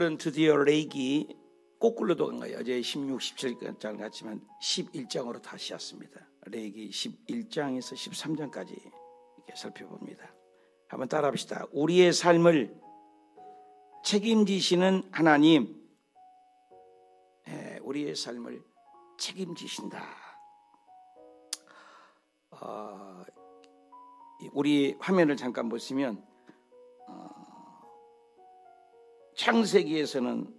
오늘은 드디어 레이기 거꾸로도 간 거예요. 어제 16, 17장 같지만 11장으로 다시 왔습니다. 레이기 11장에서 13장까지 이렇게 살펴봅니다. 한번 따라합시다. 우리의 삶을 책임지시는 하나님, 우리의 삶을 책임지신다. 우리 화면을 잠깐 보시면 창세기에서는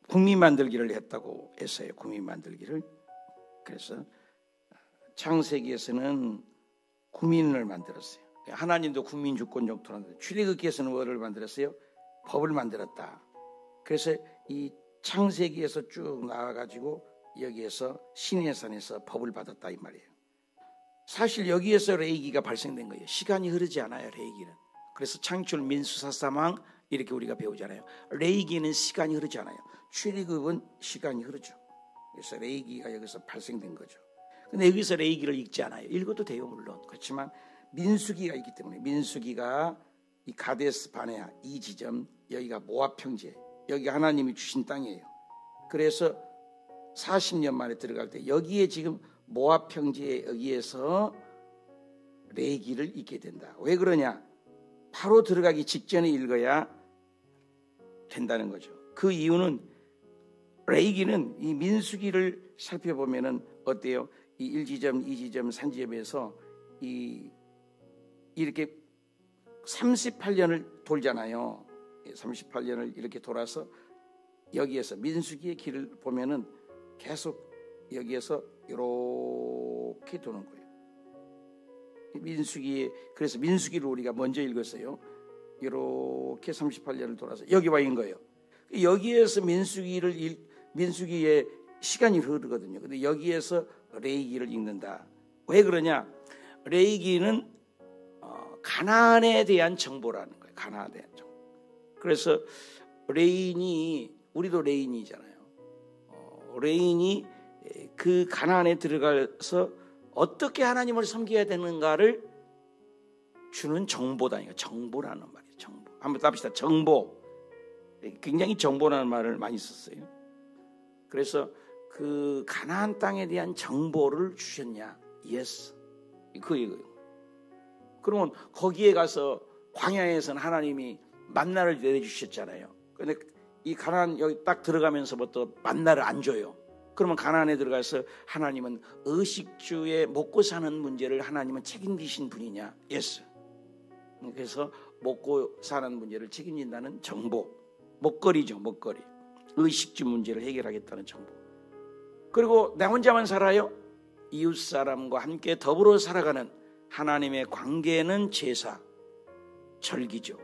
국민 만들기를 했다고 했어요. 국민 만들기를. 그래서 창세기에서는 국민을 만들었어요. 하나님도 국민 주권 정토라는데 출애굽기에서는 뭐를 만들었어요? 법을 만들었다. 그래서 이 창세기에서 쭉 나와가지고 여기에서 시내산에서 법을 받았다 이 말이에요. 사실 여기에서 레이기가 발생된 거예요. 시간이 흐르지 않아요. 레이기는. 그래서 창출, 민수, 사사망 이렇게 우리가 배우잖아요. 레이기는 시간이 흐르지 않아요. 출애굽은 시간이 흐르죠. 그래서 레이기가 여기서 발생된 거죠. 근데 여기서 레이기를 읽지 않아요. 읽어도 돼요 물론. 그렇지만 민수기가 있기 때문에 민수기가 이 가데스 바네아 이 지점, 여기가 모압 평지, 여기가 하나님이 주신 땅이에요. 그래서 40년 만에 들어갈 때 여기에 지금 모압 평지에 여기에서 레이기를 읽게 된다. 왜 그러냐? 바로 들어가기 직전에 읽어야 된다는 거죠. 그 이유는 레이기는 이 민수기를 살펴보면은 어때요? 이 1지점, 2지점, 3지점에서 이렇게 38년을 돌잖아요. 38년을 이렇게 돌아서 여기에서 민수기의 길을 보면은 계속 여기에서 이렇게 도는 거예요. 그래서 민수기를 우리가 먼저 읽었어요. 이렇게 38년을 돌아서 여기 와 있는 거예요. 여기에서 민수기의 시간이 흐르거든요. 근데 여기에서 레이기를 읽는다. 왜 그러냐? 레이기는 가나안에 대한 정보라는 거예요. 가나안에 대한 정보. 그래서 우리도 레인이잖아요. 레인이 그 가나안에 들어가서 어떻게 하나님을 섬겨야 되는가를 주는 정보다니까. 정보라는 말이에요. 정보. 한번 답시다. 정보. 굉장히 정보라는 말을 많이 썼어요. 그래서 그 가나안 땅에 대한 정보를 주셨냐? 예스. 그 얘기예요. 그러면 거기에 가서 광야에서는 하나님이 만나를 내려주셨잖아요. 그런데 이 가나안 여기 딱 들어가면서부터 만나를 안 줘요. 그러면 가나안에 들어가서 하나님은 의식주에 먹고 사는 문제를 하나님은 책임지신 분이냐? 예스. 그래서 먹고 사는 문제를 책임진다는 정보. 먹거리죠. 먹거리. 의식주 문제를 해결하겠다는 정보. 그리고 나 혼자만 살아요? 이웃 사람과 함께 더불어 살아가는 하나님의 관계는 제사, 절기죠.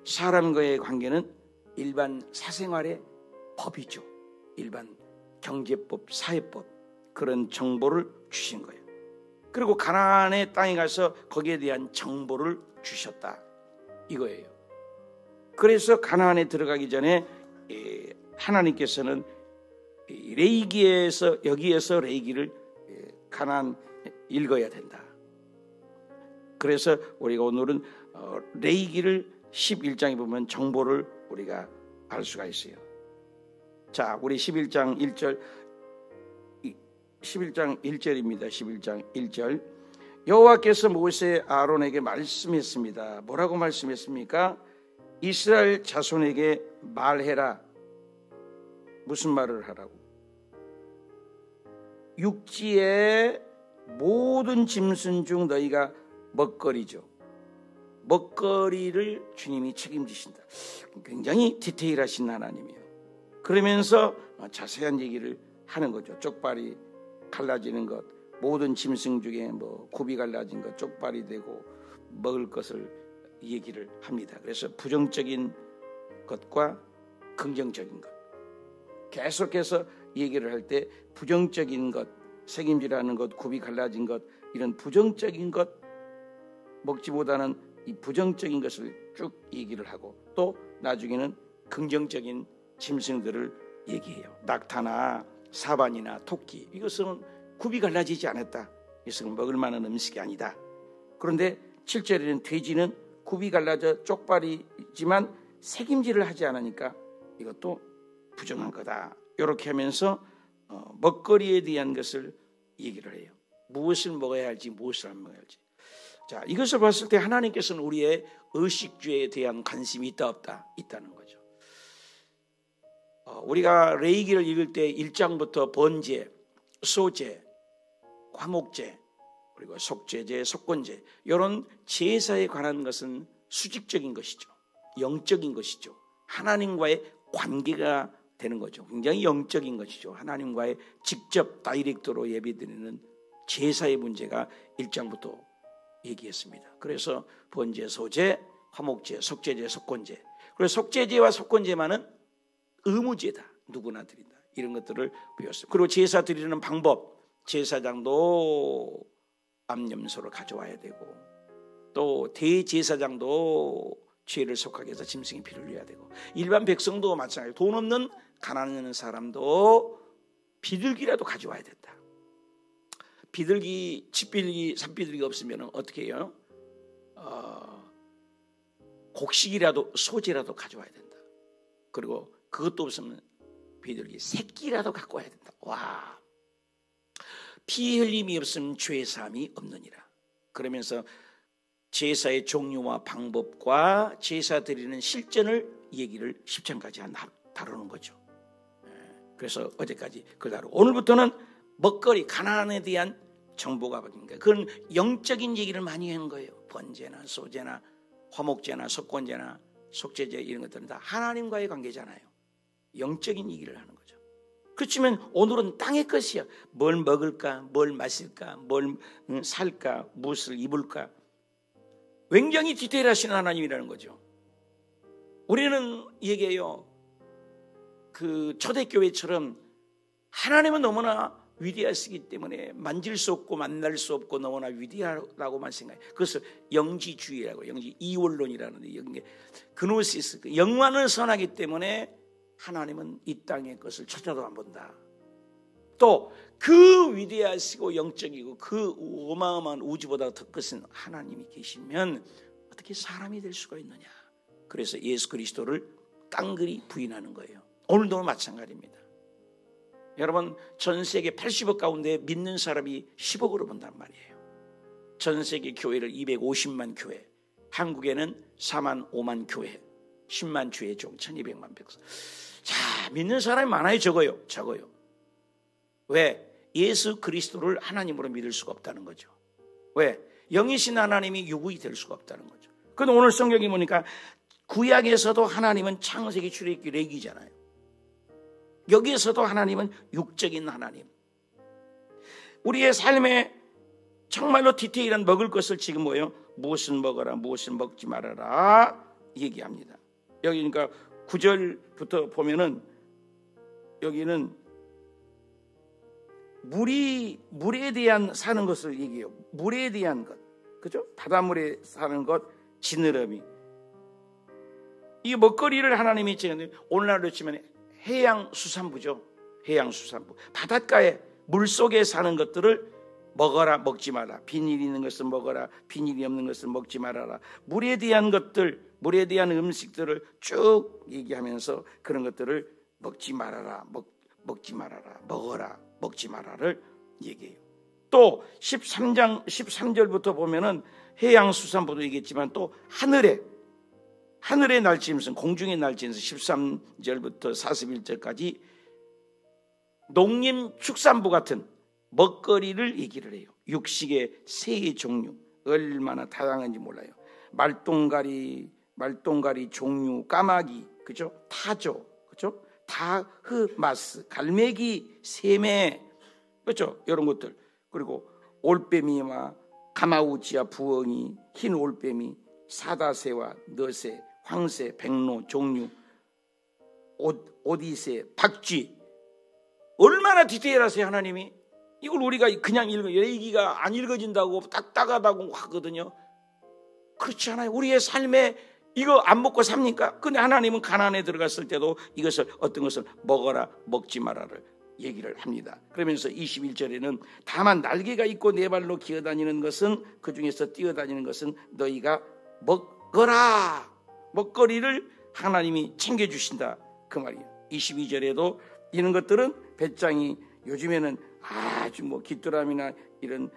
사람과의 관계는 일반 사생활의 법이죠. 일반 경제법, 사회법, 그런 정보를 주신 거예요. 그리고 가나안의 땅에 가서 거기에 대한 정보를 주셨다 이거예요. 그래서 가나안에 들어가기 전에 하나님께서는 레이기에서 여기에서 레이기를 가나안 읽어야 된다. 그래서 우리가 오늘은 레이기를 11장에 보면 정보를 우리가 알 수가 있어요. 자, 우리 11장 1절입니다. 11장 1절. 여호와께서 모세 아론에게 말씀했습니다. 뭐라고 말씀했습니까? 이스라엘 자손에게 말해라. 무슨 말을 하라고? 육지의 모든 짐승 중 너희가 먹거리죠. 먹거리를 주님이 책임지신다. 굉장히 디테일하신 하나님이에요. 그러면서 자세한 얘기를 하는 거죠. 쪽발이 갈라지는 것, 모든 짐승 중에 굽이 갈라진 것, 쪽발이 되고 먹을 것을 얘기를 합니다. 그래서 부정적인 것과 긍정적인 것, 계속해서 얘기를 할 때 부정적인 것, 책임지라는 것, 굽이 갈라진 것, 이런 부정적인 것 먹지보다는 이 부정적인 것을 쭉 얘기를 하고, 또 나중에는 긍정적인 짐승들을 얘기해요. 낙타나 사반이나 토끼, 이것은 굽이 갈라지지 않았다. 이것은 먹을 만한 음식이 아니다. 그런데 7절에는 돼지는 굽이 갈라져 쪽발이지만 새김질을 하지 않으니까 이것도 부정한 거다. 이렇게 하면서 먹거리에 대한 것을 얘기를 해요. 무엇을 먹어야 할지 무엇을 안 먹어야 할지. 자, 이것을 봤을 때 하나님께서는 우리의 의식주에 대한 관심이 있다 없다? 있다는 거죠. 우리가 레위기를 읽을 때 1장부터 번제, 소제, 화목제, 그리고 속죄제, 속건제 이런 제사에 관한 것은 수직적인 것이죠. 영적인 것이죠. 하나님과의 관계가 되는 거죠. 굉장히 영적인 것이죠. 하나님과의 직접 다이렉트로 예배드리는 제사의 문제가 1장부터 얘기했습니다. 그래서 번제, 소제, 화목제, 속죄제, 속건제. 그래서 속죄제와 속건제만은 의무제다. 누구나 드린다. 이런 것들을 배웠어요. 그리고 제사 드리는 방법, 제사장도 암염소를 가져와야 되고 또 대제사장도 죄를 속하게 해서 짐승의 피를 흘려야 되고 일반 백성도 마찬가지로 돈 없는 가난한 사람도 비둘기라도 가져와야 된다. 비둘기, 집비둘기, 산비둘기가 없으면 어떻게 해요? 곡식이라도 소재라도 가져와야 된다. 그리고 그것도 없으면 비둘기 새끼라도 갖고 와야 된다. 와, 피 흘림이 없으면 죄 사함이 없느니라. 그러면서 제사의 종류와 방법과 제사 드리는 실전을 얘기를 10장까지 다루는 거죠. 그래서 어제까지 그걸 다루고 오늘부터는 먹거리, 가난에 대한 정보가 바뀐 거예요. 그건 영적인 얘기를 많이 하는 거예요. 번제나 소제나 화목제나 속건제나 속죄제 이런 것들은 다 하나님과의 관계잖아요. 영적인 얘기를 하는 거죠. 그렇지만 오늘은 땅의 것이야. 뭘 먹을까, 뭘 마실까, 뭘 살까, 무엇을 입을까. 굉장히 디테일하신 하나님이라는 거죠. 우리는 얘기해요. 그 초대교회처럼 하나님은 너무나 위대하시기 때문에 만질 수 없고 만날 수 없고 너무나 위대하다고만 생각해요. 그것을 영지주의라고, 영지 이원론이라는데, 그노시스, 영만을 선하기 때문에 하나님은 이 땅의 것을 찾아도 안 본다. 또 그 위대하시고 영적이고 그 어마어마한 우주보다 더 크신 하나님이 계시면 어떻게 사람이 될 수가 있느냐. 그래서 예수 그리스도를 깡그리 부인하는 거예요. 오늘도 마찬가지입니다. 여러분, 전 세계 80억 가운데 믿는 사람이 10억으로 본단 말이에요. 전 세계 교회를 250만 교회, 한국에는 4만 5만 교회, 10만 주의 종, 1200만 백성. 자, 믿는 사람이 많아요, 적어요? 적어요. 왜? 예수 그리스도를 하나님으로 믿을 수가 없다는 거죠. 왜? 영이신 하나님이 육이 될 수가 없다는 거죠. 그런데 오늘 성경이 보니까 구약에서도 하나님은 창세기, 출애굽기, 레위기잖아요. 여기에서도 하나님은 육적인 하나님. 우리의 삶에 정말로 디테일한 먹을 것을 지금 뭐예요? 무엇을 먹어라, 무엇을 먹지 말아라 얘기합니다. 여기 그러니까 9절부터 보면은 여기는 물에 대한 사는 것을 얘기해요. 물에 대한 것, 그죠? 바닷물에 사는 것, 지느러미. 이 먹거리를 하나님이 지금 오늘날로 치면 해양수산부죠. 해양수산부. 바닷가에 물속에 사는 것들을 먹어라, 먹지 마라. 비닐 있는 것을 먹어라, 비닐이 없는 것을 먹지 말아라. 물에 대한 것들, 물에 대한 음식들을 쭉 얘기하면서 그런 것들을 먹지 말아라, 먹지 말아라, 먹어라, 먹지 말아를 얘기해요. 또 13장 13절부터 보면은 해양수산부도 얘기했지만 또 하늘의 날짐승, 공중의 날짐승 13절부터 41절까지 농림축산부 같은 먹거리를 얘기를 해요. 육식의 새의 종류 얼마나 다양한지 몰라요. 말똥가리 종류, 까마귀, 그죠? 타조, 그죠? 다흐마스, 갈매기, 새매, 그렇죠? 이런 것들. 그리고 올빼미와 가마우치와 부엉이, 흰 올빼미, 사다새와 너새, 황새, 백로, 종류, 오디새, 박쥐. 얼마나 디테일하세요, 하나님이? 이걸 우리가 그냥 얘기가 안 읽어진다고 딱딱하다고 하거든요. 그렇지 않아요. 우리의 삶에 이거 안 먹고 삽니까? 근데 하나님은 가난에 들어갔을 때도 이것을 어떤 것을 먹어라, 먹지 말아를 얘기를 합니다. 그러면서 21절에는 다만 날개가 있고 네 발로 기어다니는 것은, 그 중에서 뛰어다니는 것은 너희가 먹어라. 먹거리를 하나님이 챙겨주신다 그 말이에요. 22절에도 이런 것들은 배짱이 요즘에는 아주 귀뚜라미나 이런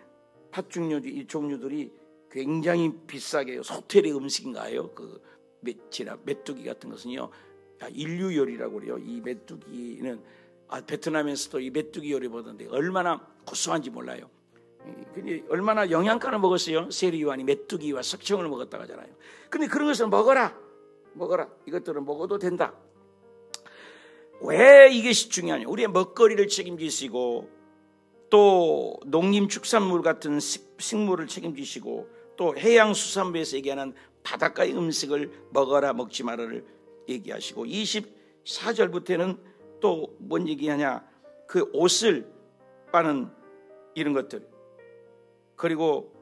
팥죽류 이 종류들이 굉장히 비싸게 호텔의 음식인가요? 그 메뚜기 같은 것은요, 인류 요리라고 그래요. 이 메뚜기는 베트남에서도 이 메뚜기 요리 보던데 얼마나 고소한지 몰라요. 근데 얼마나 영양가를 먹었어요. 세리와니 메뚜기와 석청을 먹었다고 하잖아요. 근데 그런 것을 먹어라. 이것들은 먹어도 된다. 왜 이것이 중요하냐? 우리의 먹거리를 책임지시고 또 농림축산물 같은 식물을 책임지시고 또 해양수산부에서 얘기하는 바닷가의 음식을 먹어라 먹지 말아를 얘기하시고 24절부터는 또 뭔 얘기하냐? 그 옷을 빠는 이런 것들. 그리고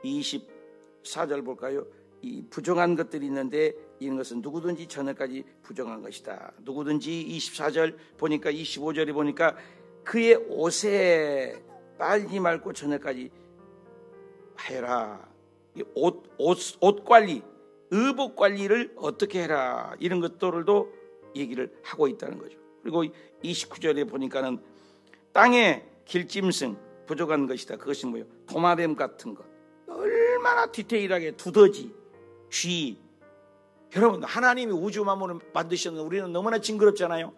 24절 볼까요? 이 부정한 것들이 있는데 이런 것은 누구든지 저녁까지 부정한 것이다. 누구든지 24절 보니까 25절에 보니까 그의 옷에 빨지 말고 저녁까지 해라. 옷 관리, 의복 관리를 어떻게 해라. 이런 것들도 얘기를 하고 있다는 거죠. 그리고 29절에 보니까는 땅에 길짐승 부족한 것이다. 그것이 뭐예요? 도마뱀 같은 것. 얼마나 디테일하게 두더지, 쥐. 여러분, 하나님이 우주 만물을 만드셨는데 우리는 너무나 징그럽잖아요.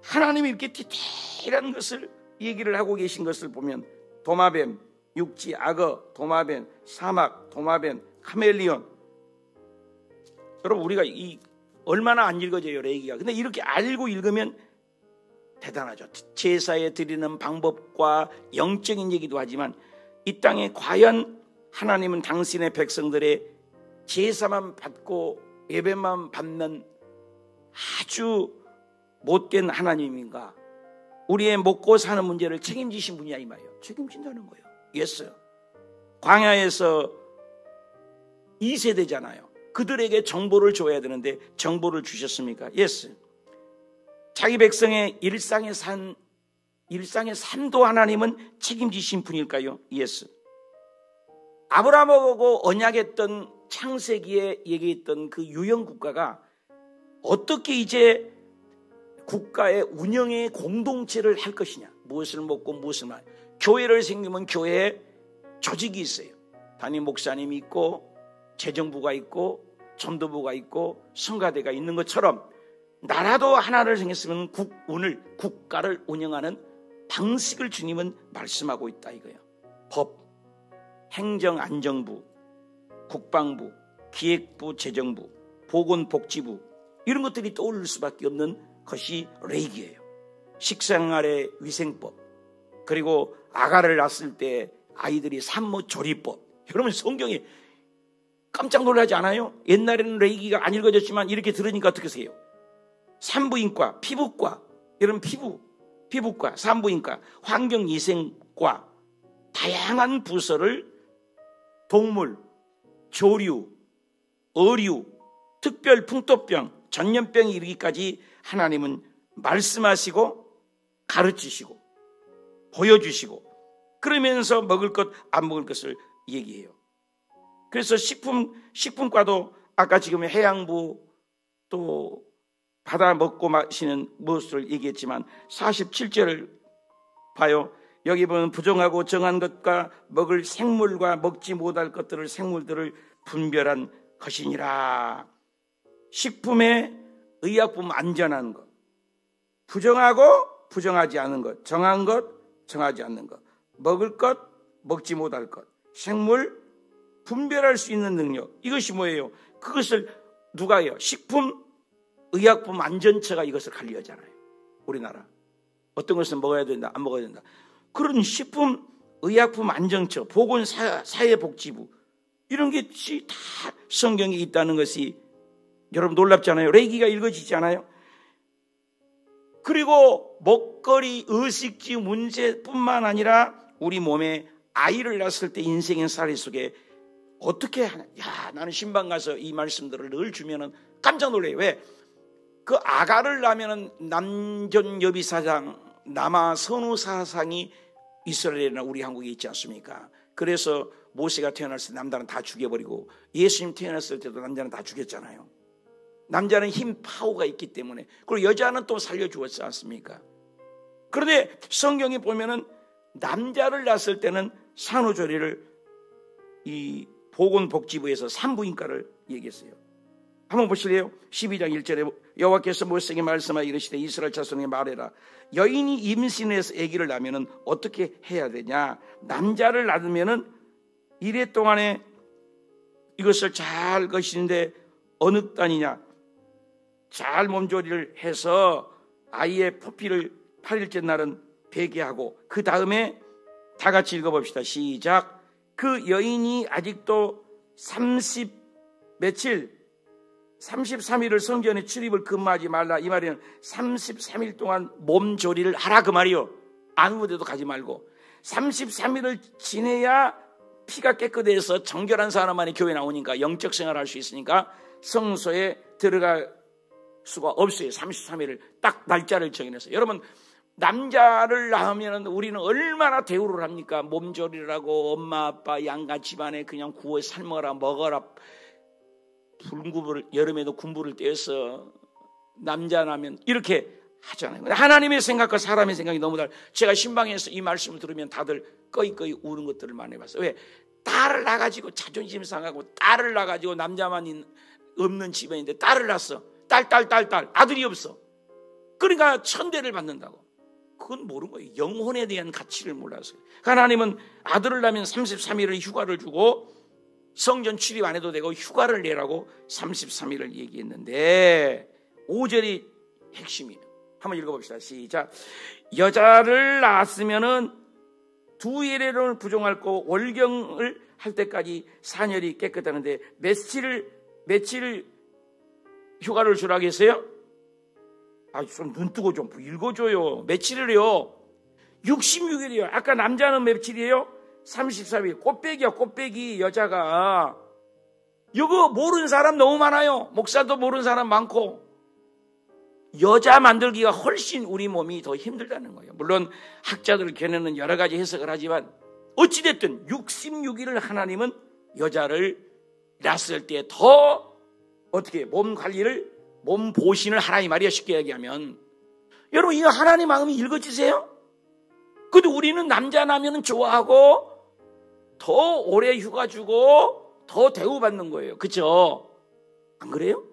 하나님이 이렇게 디테일한 것을 얘기를 하고 계신 것을 보면 도마뱀, 육지, 악어, 도마뱀, 사막, 도마뱀, 카멜리온. 여러분, 우리가 얼마나 안 읽어져요, 레위기가. 근데 이렇게 알고 읽으면 대단하죠. 제사에 드리는 방법과 영적인 얘기도 하지만 이 땅에 과연 하나님은 당신의 백성들의 제사만 받고 예배만 받는 아주 못된 하나님인가? 우리의 먹고 사는 문제를 책임지신 분이야 이 말이에요. 책임진다는 거예요. 예스. 광야에서 2세대잖아요. 그들에게 정보를 줘야 되는데 정보를 주셨습니까? 예스. 자기 백성의 일상의 삶도 하나님은 책임지신 분일까요? 예스. 아브라함하고 언약했던 창세기에 얘기했던 그 유형 국가가 어떻게 이제 국가의 운영의 공동체를 할 것이냐. 무엇을 먹고 무엇을 말. 교회를 생기면 교회에 조직이 있어요. 담임 목사님이 있고 재정부가 있고 전도부가 있고 성가대가 있는 것처럼 나라도 하나를 생겼으면 국가를 운영하는 방식을 주님은 말씀하고 있다 이거예요. 법, 행정안정부, 국방부, 기획부, 재정부, 보건복지부 이런 것들이 떠오를 수밖에 없는 것이 레위기예요. 식생활의 위생법, 그리고 아가를 낳았을 때 아이들이 산모 조리법. 여러분 성경에 깜짝 놀라지 않아요? 옛날에는 레위기가 안 읽어졌지만 이렇게 들으니까 어떻게 하세요? 산부인과, 피부과, 이런 피부과, 산부인과, 환경위생과 다양한 부서를 동물, 조류, 어류, 특별 풍토병, 전염병이 이르기까지 하나님은 말씀하시고 가르치시고 보여주시고 그러면서 먹을 것, 안 먹을 것을 얘기해요. 그래서 식품과도 아까 지금 해양부 또 바다 먹고 마시는 무엇을 얘기했지만 47절을 봐요. 여기 보면 부정하고 정한 것과 먹을 생물과 먹지 못할 것들을 생물들을 분별한 것이니라. 식품의 의약품 안전한 것, 부정하고 부정하지 않은 것, 정한 것, 정하지 않는 것, 먹을 것, 먹지 못할 것, 생물 분별할 수 있는 능력. 이것이 뭐예요? 그것을 누가 해요? 식품 의약품 안전처가 이것을 관리하잖아요. 우리나라 어떤 것은 먹어야 된다, 안 먹어야 된다. 그런 식품 의약품 안전처, 보건사회복지부 이런 게 다 성경에 있다는 것이 여러분 놀랍잖아요. 레위기가 읽어지지 않아요? 그리고 먹거리 의식주 문제뿐만 아니라 우리 몸에 아이를 낳았을 때 인생의 살이 속에 어떻게 하냐. 야, 나는 신방 가서 이 말씀들을 늘 주면은 깜짝 놀래요. 왜? 그 아가를 낳으면은 남존여비사상, 남아 선우사상이 이스라엘이나 우리 한국에 있지 않습니까? 그래서 모세가 태어났을 때 남자는 다 죽여버리고 예수님 태어났을 때도 남자는 다 죽였잖아요. 남자는 힘 파워가 있기 때문에. 그리고 여자는 또 살려주었지 않습니까? 그런데 성경에 보면은 남자를 낳았을 때는 산후조리를 이 보건복지부에서 산부인과를 얘기했어요. 한번 보실래요? 12장 1절에 여호와께서 모세에게 말씀하여 이르시되 이스라엘 자손에게 말해라. 여인이 임신해서 아기를 낳으면 어떻게 해야 되냐? 남자를 낳으면은 이래 동안에 이것을 잘 것인데 어느 단이냐? 잘 몸조리를 해서 아이의 포피를 8일째 날은 베게 하고 그 다음에 다 같이 읽어봅시다. 시작. 그 여인이 아직도 33일을 성전에 출입을 금하지 말라. 이 말에는 33일 동안 몸조리를 하라 그 말이요. 아무 데도 가지 말고 33일을 지내야 피가 깨끗해서 정결한 사람만이 교회 나오니까 영적 생활을 할 수 있으니까 성소에 들어갈 수가 없어요. 33일을 딱 날짜를 정해서. 여러분, 남자를 낳으면 우리는 얼마나 대우를 합니까? 몸조리를 하고 엄마 아빠 양가 집안에 그냥 구워 삶아라 먹어라. 여름에도 군부를 떼어서 남자 나면 이렇게 하잖아요. 하나님의 생각과 사람의 생각이 너무 달라요. 제가 신방에서 이 말씀을 들으면 다들 꺼이꺼이 우는 것들을 많이 봤어요. 왜? 딸을 낳아가지고 자존심 상하고 딸을 낳아가지고 남자만 없는 집안인데 딸을 낳았어. 딸 아들이 없어. 그러니까 천대를 받는다고. 그건 모르는 거예요. 영혼에 대한 가치를 몰라서. 하나님은 아들을 낳으면 33일을 휴가를 주고 성전 출입 안 해도 되고 휴가를 내라고 33일을 얘기했는데 5절이 핵심이에요. 한번 읽어봅시다. 시작. 여자를 낳았으면은 두 예례를 부정하고 월경을 할 때까지 사녀리 깨끗하는데 며칠 휴가를 주라고 했어요? 좀 눈 뜨고 좀 읽어줘요. 며칠이요? 66일이요. 아까 남자는 며칠이에요? 33일. 꽃배기 여자가. 이거 모르는 사람 너무 많아요. 목사도 모르는 사람 많고. 여자 만들기가 훨씬 우리 몸이 더 힘들다는 거예요. 물론 학자들 견해는 여러 가지 해석을 하지만 어찌됐든 66일을 하나님은 여자를 낳았을 때 더 어떻게 몸 관리를 몸 보신을 하라 이 말이야. 쉽게 얘기하면 여러분 이 하나님 마음이 읽어지세요? 근데 우리는 남자 나면은 좋아하고 더 오래 휴가 주고 더 대우받는 거예요. 그렇죠? 안 그래요?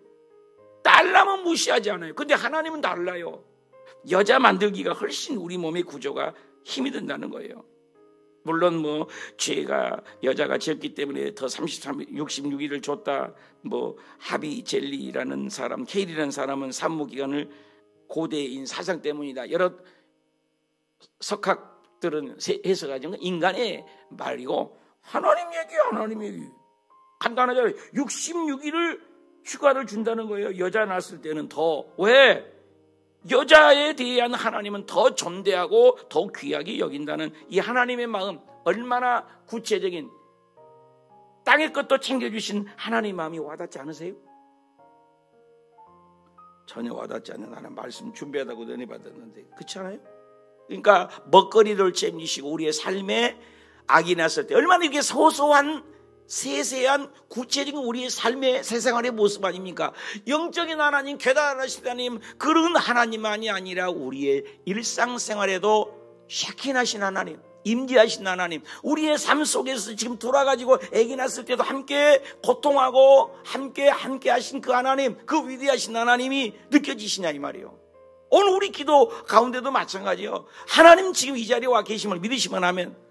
딸 나면 무시하지 않아요. 근데 하나님은 달라요. 여자 만들기가 훨씬 우리 몸의 구조가 힘이 든다는 거예요. 물론 죄가 여자가 지었기 때문에 더 66일을 줬다. 하비 젤리라는 사람, 케일이라는 사람은 산모기간을 고대인 사상 때문이다. 여러 석학들은 해석하지만 인간의 말이고 하나님 얘기. 간단하잖아요. 66일을 휴가를 준다는 거예요. 여자 낳았을 때는 더. 왜? 여자에 대한 하나님은 더 존대하고 더 귀하게 여긴다는 이 하나님의 마음, 얼마나 구체적인 땅의 것도 챙겨주신 하나님의 마음이 와닿지 않으세요? 전혀 와닿지 않는 나는 말씀 준비하다고 은혜 받았는데 그렇지 않아요? 그러니까 먹거리를 챙기시고 우리의 삶에 악이 났을 때 얼마나 이게 소소한 세세한 구체적인 우리의 삶의 세상의 모습 아닙니까? 영적인 하나님, 괴담하신 하나님, 그런 하나님만이 아니라 우리의 일상생활에도 샤킨하신 하나님, 임재하신 하나님, 우리의 삶 속에서 지금 돌아가지고 아기 낳았을 때도 함께 고통하고 함께 하신 그 하나님, 그 위대하신 하나님이 느껴지시냐 이 말이에요. 오늘 우리 기도 가운데도 마찬가지예요. 하나님 지금 이 자리에 와 계심을 믿으시면 하면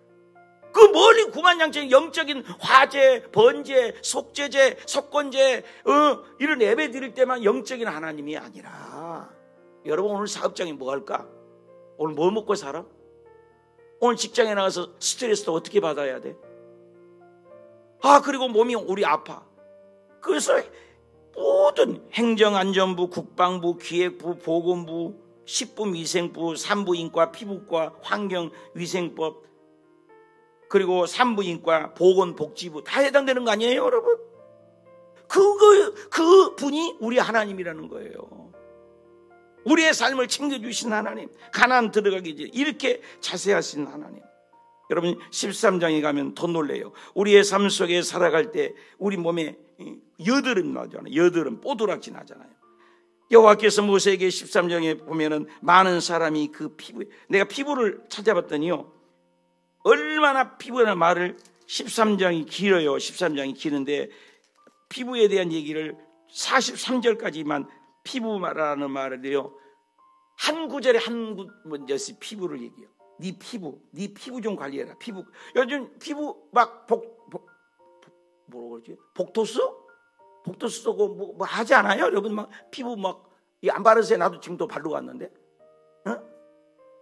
그 멀리 구만장적인 영적인 화재, 번제, 속죄제, 속건제 이런 예배 드릴 때만 영적인 하나님이 아니라 여러분 오늘 사업장에 뭐 할까? 오늘 뭐 먹고 살아? 오늘 직장에 나가서 스트레스도 어떻게 받아야 돼? 그리고 몸이 우리 아파. 그래서 모든 행정안전부, 국방부, 기획부, 보건부, 식품위생부, 산부인과, 피부과, 환경위생법 그리고 산부인과, 보건복지부 다 해당되는 거 아니에요, 여러분? 그 분이 우리 하나님이라는 거예요. 우리의 삶을 챙겨주신 하나님, 가나안 들어가기 전에 이렇게 자세하신 하나님. 여러분 13장에 가면 더 놀래요. 우리의 삶 속에 살아갈 때 우리 몸에 여드름 나잖아요. 여드름, 뽀드락지 나잖아요. 여호와께서 모세에게 13장에 보면은 많은 사람이 그 피부에, 내가 피부를 찾아봤더니요, 얼마나 피부나 말을 13장이 길어요. 13장이 기는데 피부에 대한 얘기를 43절까지만 피부 말하는 말을요, 한 구절에 한 문제씩 피부를 얘기해요. 네 피부 좀 관리해라. 피부, 요즘 피부 막 뭐라고 그러지? 복토스 쓰고 뭐 하지 않아요? 여러분 막 피부 막 안 바르세요. 나도 지금 또 바르고 왔는데,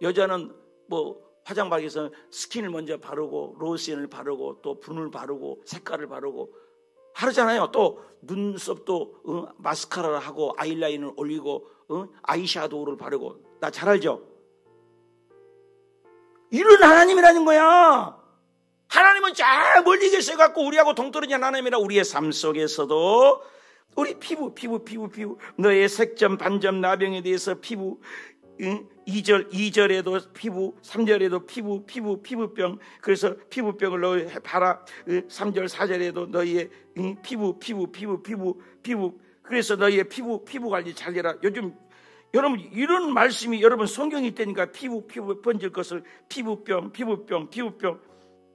여자는 뭐 화장 바르기 위해서 스킨을 먼저 바르고 로션을 바르고 또 분을 바르고 색깔을 바르고 하잖아요. 또 눈썹도 마스카라를 하고 아이라인을 올리고 아이샤도우를 바르고. 나 잘 알죠? 이런 하나님이라는 거야. 하나님은 저 멀리 계셔갖고 우리하고 동떨어진 하나님이라. 우리의 삶 속에서도 우리 피부 너의 색점 반점 나병에 대해서 피부, 2절에도 피부, 3절에도 피부병. 그래서 피부병을 너 봐라. 3절 4절에도 너희의 피부. 그래서 너희의 피부 관리 잘해라. 요즘 여러분 이런 말씀이 여러분 성경이 있다니까. 피부 번질 것을 피부병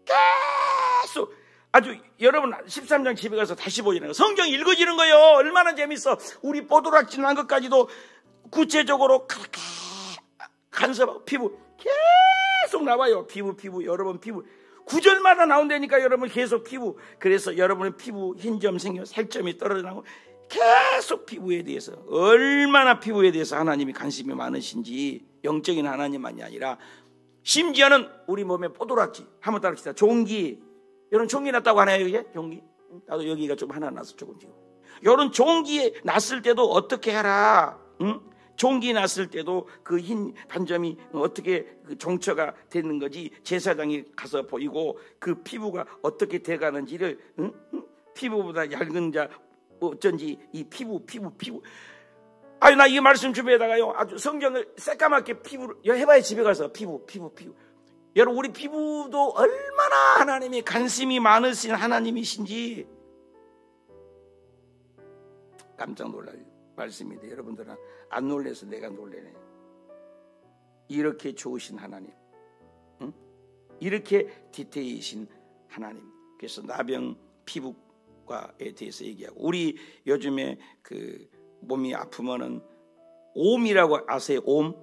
계속. 아주 여러분 13장 집에 가서 다시 보시는 거, 성경 읽어지는 거예요. 얼마나 재밌어. 우리 뽀드락질 난 것까지도 구체적으로 간섭하고 피부 계속 나와요. 피부 여러분 피부 9절마다 나온다니까. 여러분 계속 피부. 그래서 여러분의 피부 흰점 생겨 살점이 떨어져나고 계속 피부에 대해서, 얼마나 피부에 대해서 하나님이 관심이 많으신지, 영적인 하나님만이 아니라 심지어는 우리 몸에 뽀드락지. 한번 따라합시다. 종기. 여러분 종기 났다고 하나요? 이게 종기? 나도 여기가 좀 하나 나서 조금 지금. 여러분 종기 났을 때도 어떻게 해라? 종기 났을 때도 그 흰 반점이 어떻게 그 정처가 되는 거지, 제사장이 가서 보이고 그 피부가 어떻게 돼가는지를, 피부보다 얇은 자 어쩐지 이 피부. 아유, 나 이 말씀 주변에다가요, 아주 성경을 새까맣게 피부를 해봐야 집에 가서 피부. 여러분 우리 피부도 얼마나 하나님이 관심이 많으신 하나님이신지 깜짝 놀랄 말씀인데, 여러분들은 안 놀래서 내가 놀래네. 이렇게 좋으신 하나님, 이렇게 디테일이신 하나님. 그래서 나병 피부과에 대해서 얘기하고, 우리 요즘에 그 몸이 아프면은 옴이라고 아세요? 옴?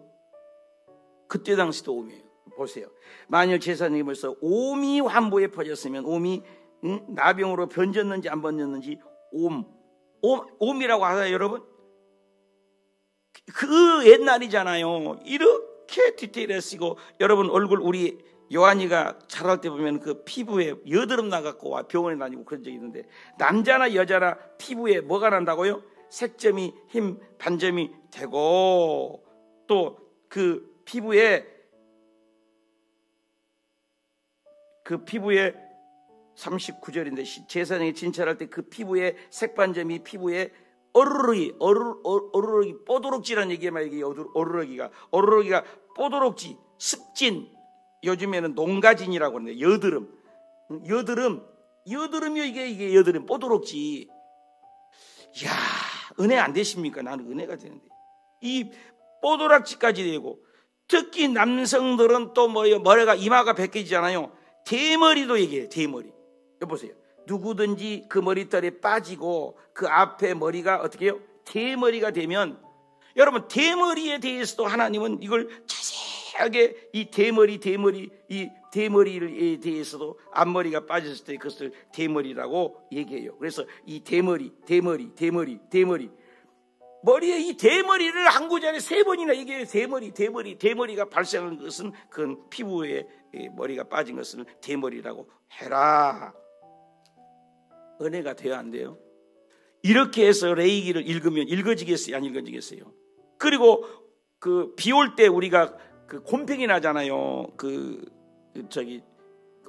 그때 당시도 옴이에요. 보세요. 만일 제사장이 벌써 옴이 환부에 퍼졌으면, 옴이 나병으로 번졌는지 안 번졌는지 옴이라고 하세요, 여러분? 그 옛날이잖아요. 이렇게 디테일했고, 여러분 얼굴, 우리 요한이가 자랄 때 보면 그 피부에 여드름 나갖고 병원에 다니고 그런 적이 있는데, 남자나 여자나 피부에 뭐가 난다고요? 색점이 흰 반점이 되고, 또 그 피부에 39절인데 제사장이 진찰할 때 그 피부에 색반점이 피부에 어루러기 뽀드락지라는 얘기만 얘기해. 어루러기가 뽀드락지, 습진, 요즘에는 농가진이라고 하는데 여드름이요. 이게 여드름, 뽀드락지. 이야, 은혜 안 되십니까? 나는 은혜가 되는데 이 뽀드락지까지 되고, 특히 남성들은 또 머리가 이마가 벗겨지잖아요. 대머리도 얘기해요. 대머리. 여보세요. 누구든지 그 머리털이 빠지고 그 앞에 머리가 어떻게 해요? 대머리가 되면, 여러분 대머리에 대해서도 하나님은 이걸 자세하게, 이 대머리에 대해서도 앞머리가 빠졌을 때 그것을 대머리라고 얘기해요. 그래서 이 대머리 머리에 이 대머리를 한 구절에 3번이나 얘기해요. 대머리가 발생한 것은 그건 피부에 머리가 빠진 것을 대머리라고 해라. 은혜가 돼야 안 돼요? 이렇게 해서 레위기를 읽으면 읽어지겠어요? 안 읽어지겠어요? 그리고 그 비 올 때 우리가 그 곰팡이 나잖아요.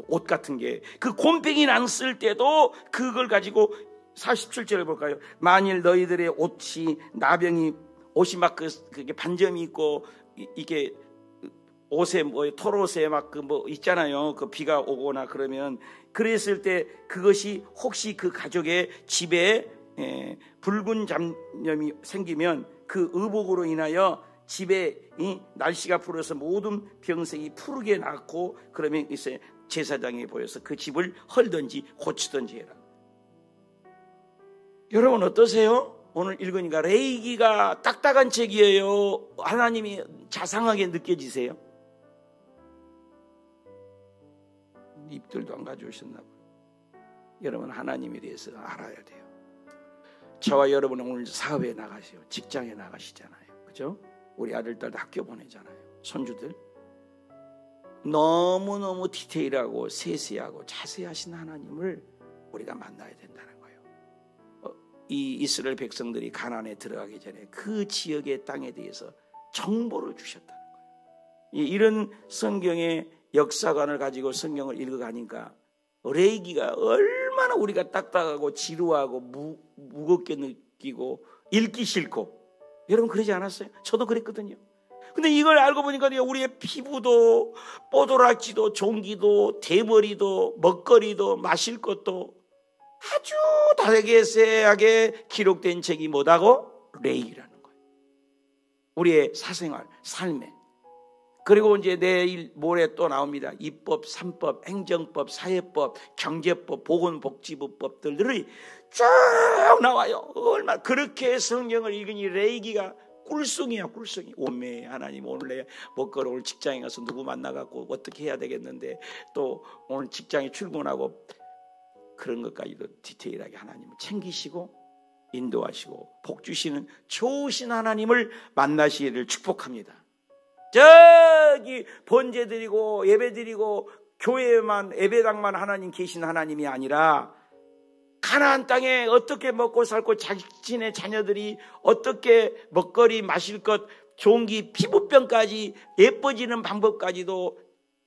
옷 같은 게, 그 곰팡이 났을 때도 그걸 가지고 47절을 볼까요? 만일 너희들의 옷이 나병이, 옷이 막 그게 반점이 있고 이게 옷에 털옷에 막 있잖아요. 그 비가 오거나 그러면 그랬을 때 그것이 혹시 그 가족의 집에 붉은 잡념이 생기면 그 의복으로 인하여 집에 날씨가 풀어서 모든 병색이 푸르게 났고 그러면 이제 제사장이 보여서 그 집을 헐든지 고치든지 해라. 여러분 어떠세요? 오늘 읽으니까 레위기가 딱딱한 책이에요. 하나님이 자상하게 느껴지세요? 입들도 안 가져오셨나 봐요. 여러분 하나님에 대해서 알아야 돼요. 저와 여러분은 오늘 사업에 나가세요. 직장에 나가시잖아요. 그죠? 우리 아들, 딸도 학교 보내잖아요. 손주들. 너무너무 디테일하고 세세하고 자세하신 하나님을 우리가 만나야 된다는 거예요. 이 이스라엘 백성들이 가나안에 들어가기 전에 그 지역의 땅에 대해서 정보를 주셨다는 거예요. 이런 성경의 역사관을 가지고 성경을 읽어가니까 레위기가 얼마나 우리가 딱딱하고 지루하고 무겁게 느끼고 읽기 싫고, 여러분 그러지 않았어요? 저도 그랬거든요. 근데 이걸 알고 보니까 우리의 피부도 뽀드락지도 종기도 대머리도 먹거리도 마실 것도 아주 다르게 세하게 기록된 책이 뭐다고? 레위기라는 거예요. 우리의 사생활, 삶에. 그리고 이제 내일 모레 또 나옵니다. 입법, 삼법, 행정법, 사회법, 경제법, 보건복지부법들이 쭉 나와요. 얼마나 그렇게 성경을 읽으니 레위기가 꿀송이야, 꿀송이. 오메 하나님, 오늘 내 먹거리 오늘 직장에 가서 누구 만나갖고 어떻게 해야 되겠는데, 또 오늘 직장에 출근하고 그런 것까지도 디테일하게 하나님을 챙기시고 인도하시고 복 주시는 좋으신 하나님을 만나시기를 축복합니다. 저기 번제 드리고 예배 드리고 교회만 예배당만 하나님 계신 하나님이 아니라 가나안 땅에 어떻게 먹고 살고 자신의 자녀들이 어떻게 먹거리 마실 것 종기 피부병까지 예뻐지는 방법까지도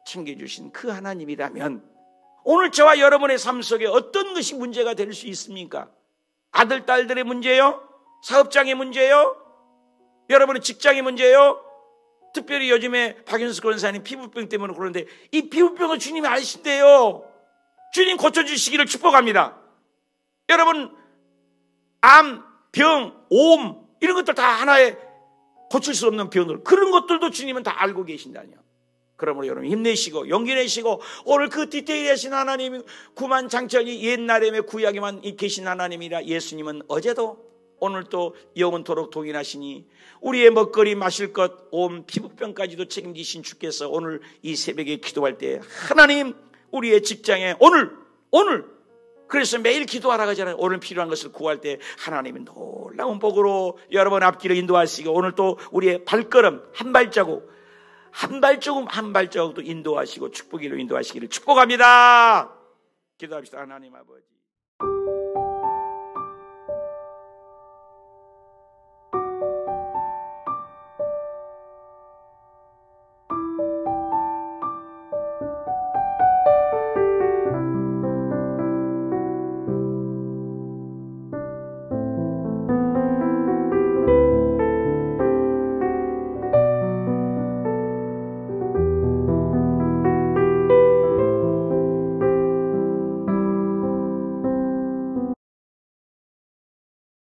챙겨주신 그 하나님이라면 오늘 저와 여러분의 삶 속에 어떤 것이 문제가 될 수 있습니까? 아들 딸들의 문제요? 사업장의 문제요? 여러분의 직장의 문제요? 특별히 요즘에 박윤수 권사님 피부병 때문에 그러는데 이 피부병을 주님이 아신대요. 주님 고쳐주시기를 축복합니다. 여러분 암, 병, 오음 이런 것들 다 하나에 고칠 수 없는 병들, 그런 것들도 주님은 다 알고 계신다뇨. 그러므로 여러분 힘내시고 용기 내시고 오늘 그 디테일하신 하나님, 구만장천이 옛날에 구약에만 계신 하나님이라 예수님은 어제도 오늘도 영원토록 동일하시니 우리의 먹거리 마실 것 온 피부병까지도 책임지신 주께서 오늘 이 새벽에 기도할 때 하나님 우리의 직장에 오늘 그래서 매일 기도하라 하잖아요. 오늘 필요한 것을 구할 때 하나님은 놀라운 복으로 여러분 앞길을 인도하시고 오늘 또 우리의 발걸음 한 발자국도 인도하시고 축복으로 인도하시기를 축복합니다. 기도합시다. 하나님 아버지.